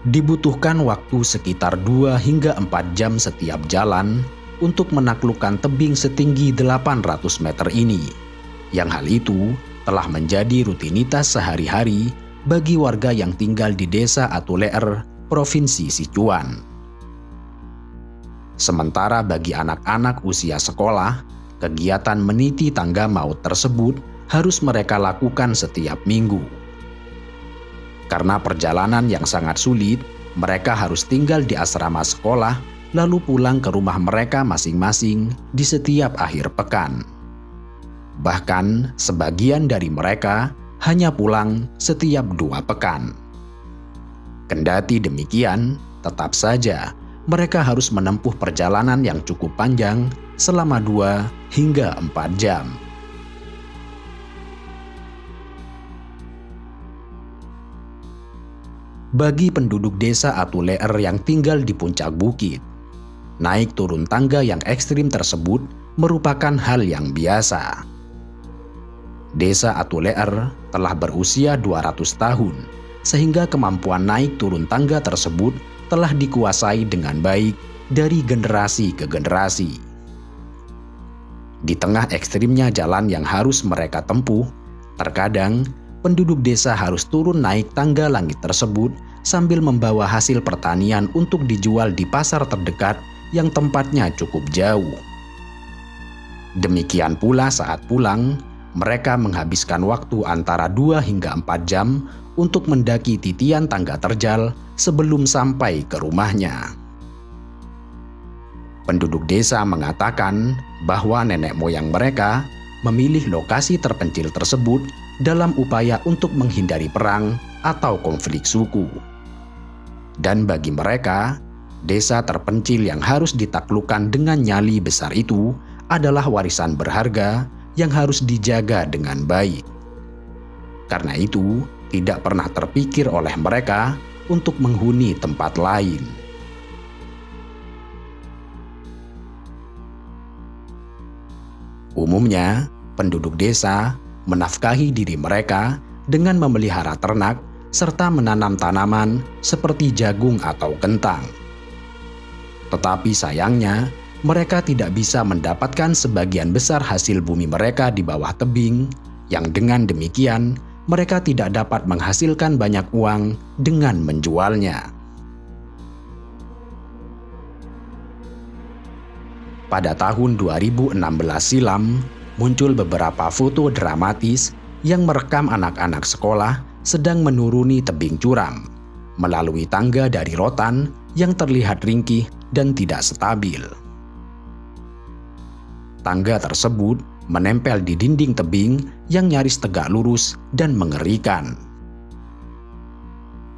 Dibutuhkan waktu sekitar 2 hingga 4 jam setiap jalan untuk menaklukkan tebing setinggi 800 meter ini, yang hal itu telah menjadi rutinitas sehari-hari bagi warga yang tinggal di Desa Atuleer, Provinsi Sichuan. Sementara bagi anak-anak usia sekolah, kegiatan meniti tangga maut tersebut harus mereka lakukan setiap minggu. Karena perjalanan yang sangat sulit, mereka harus tinggal di asrama sekolah lalu pulang ke rumah mereka masing-masing di setiap akhir pekan. Bahkan sebagian dari mereka hanya pulang setiap 2 pekan. Kendati demikian, tetap saja mereka harus menempuh perjalanan yang cukup panjang selama 2 hingga 4 jam. Bagi penduduk Desa Atuleer yang tinggal di puncak bukit, naik turun tangga yang ekstrim tersebut merupakan hal yang biasa. Desa Atuleer telah berusia 200 tahun, sehingga kemampuan naik turun tangga tersebut telah dikuasai dengan baik dari generasi ke generasi. Di tengah ekstrimnya jalan yang harus mereka tempuh, terkadang penduduk desa harus turun naik tangga langit tersebut sambil membawa hasil pertanian untuk dijual di pasar terdekat yang tempatnya cukup jauh. Demikian pula saat pulang, mereka menghabiskan waktu antara 2 hingga 4 jam untuk mendaki titian tangga terjal sebelum sampai ke rumahnya. Penduduk desa mengatakan bahwa nenek moyang mereka memilih lokasi terpencil tersebut dalam upaya untuk menghindari perang atau konflik suku. Dan bagi mereka, desa terpencil yang harus ditaklukkan dengan nyali besar itu adalah warisan berharga yang harus dijaga dengan baik. Karena itu, tidak pernah terpikir oleh mereka untuk menghuni tempat lain. Umumnya, penduduk desa menafkahi diri mereka dengan memelihara ternak serta menanam tanaman seperti jagung atau kentang. Tetapi sayangnya, mereka tidak bisa mendapatkan sebagian besar hasil bumi mereka di bawah tebing, yang dengan demikian mereka tidak dapat menghasilkan banyak uang dengan menjualnya. Pada tahun 2016 silam, muncul beberapa foto dramatis yang merekam anak-anak sekolah sedang menuruni tebing curam melalui tangga dari rotan yang terlihat ringkih dan tidak stabil. Tangga tersebut menempel di dinding tebing yang nyaris tegak lurus dan mengerikan.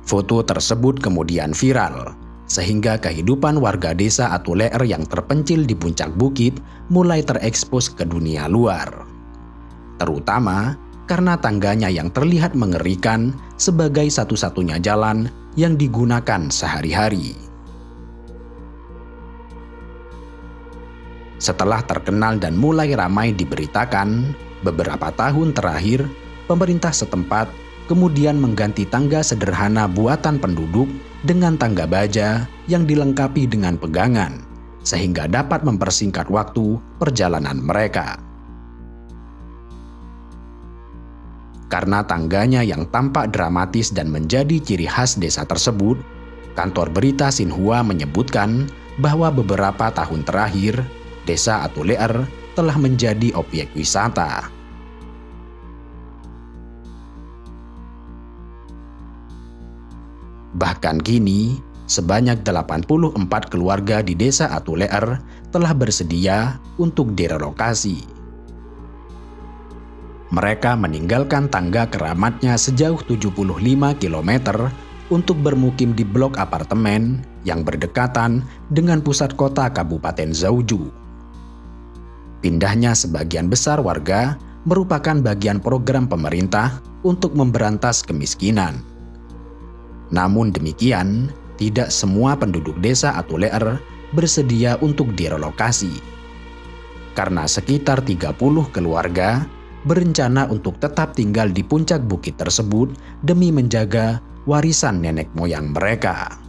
Foto tersebut kemudian viral, sehingga kehidupan warga desa Atuleer yang terpencil di puncak bukit mulai terekspos ke dunia luar. Terutama karena tangganya yang terlihat mengerikan sebagai satu-satunya jalan yang digunakan sehari-hari. Setelah terkenal dan mulai ramai diberitakan, beberapa tahun terakhir, pemerintah setempat kemudian mengganti tangga sederhana buatan penduduk dengan tangga baja yang dilengkapi dengan pegangan, sehingga dapat mempersingkat waktu perjalanan mereka. Karena tangganya yang tampak dramatis dan menjadi ciri khas desa tersebut, kantor berita Xinhua menyebutkan bahwa beberapa tahun terakhir, Desa Atuleer telah menjadi objek wisata. Bahkan kini, sebanyak 84 keluarga di Desa Atuleer telah bersedia untuk direlokasi. Mereka meninggalkan tangga keramatnya sejauh 75 km untuk bermukim di blok apartemen yang berdekatan dengan pusat kota Kabupaten Zhaozhou. Pindahnya sebagian besar warga merupakan bagian program pemerintah untuk memberantas kemiskinan. Namun demikian, tidak semua penduduk desa Atuleer bersedia untuk direlokasi. Karena sekitar 30 keluarga berencana untuk tetap tinggal di puncak bukit tersebut demi menjaga warisan nenek moyang mereka.